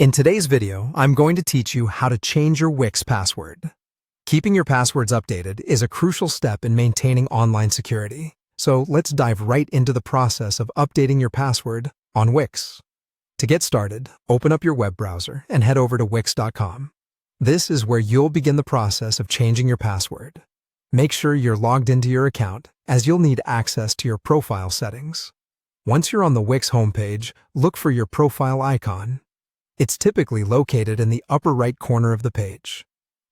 In today's video, I'm going to teach you how to change your Wix password. Keeping your passwords updated is a crucial step in maintaining online security. So let's dive right into the process of updating your password on Wix. To get started, open up your web browser and head over to wix.com. This is where you'll begin the process of changing your password. Make sure you're logged into your account, as you'll need access to your profile settings. Once you're on the Wix homepage, look for your profile icon. It's typically located in the upper right corner of the page.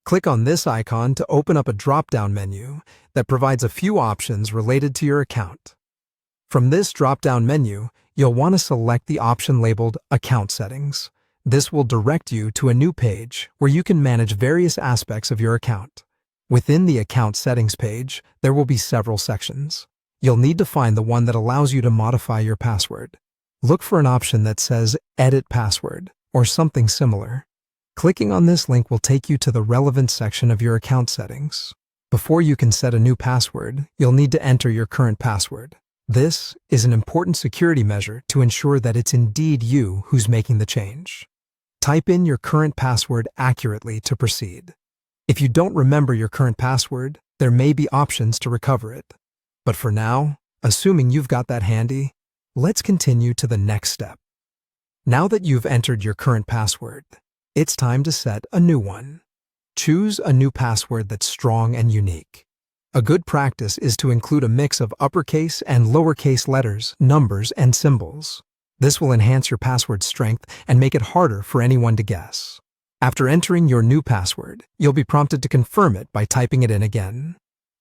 Click on this icon to open up a drop-down menu that provides a few options related to your account. From this drop-down menu, you'll want to select the option labeled Account Settings. This will direct you to a new page where you can manage various aspects of your account. Within the Account Settings page, there will be several sections. You'll need to find the one that allows you to modify your password. Look for an option that says Edit Password or something similar. Clicking on this link will take you to the relevant section of your account settings. Before you can set a new password, you'll need to enter your current password. This is an important security measure to ensure that it's indeed you who's making the change. Type in your current password accurately to proceed. If you don't remember your current password, there may be options to recover it. But for now, assuming you've got that handy, let's continue to the next step. Now that you've entered your current password, it's time to set a new one. Choose a new password that's strong and unique. A good practice is to include a mix of uppercase and lowercase letters, numbers, and symbols. This will enhance your password strength and make it harder for anyone to guess. After entering your new password, you'll be prompted to confirm it by typing it in again.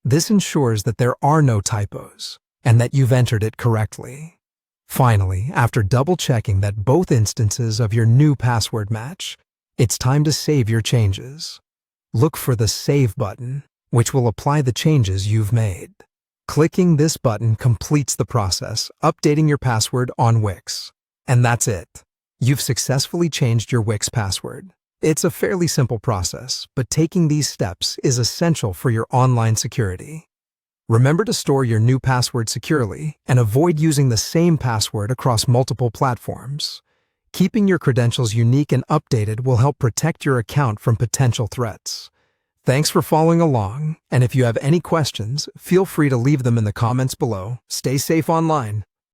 This ensures that there are no typos and that you've entered it correctly. Finally, after double-checking that both instances of your new password match, it's time to save your changes. Look for the Save button, which will apply the changes you've made. Clicking this button completes the process, updating your password on Wix. And that's it. You've successfully changed your Wix password. It's a fairly simple process, but taking these steps is essential for your online security. Remember to store your new password securely and avoid using the same password across multiple platforms. Keeping your credentials unique and updated will help protect your account from potential threats. Thanks for following along, and if you have any questions, feel free to leave them in the comments below. Stay safe online.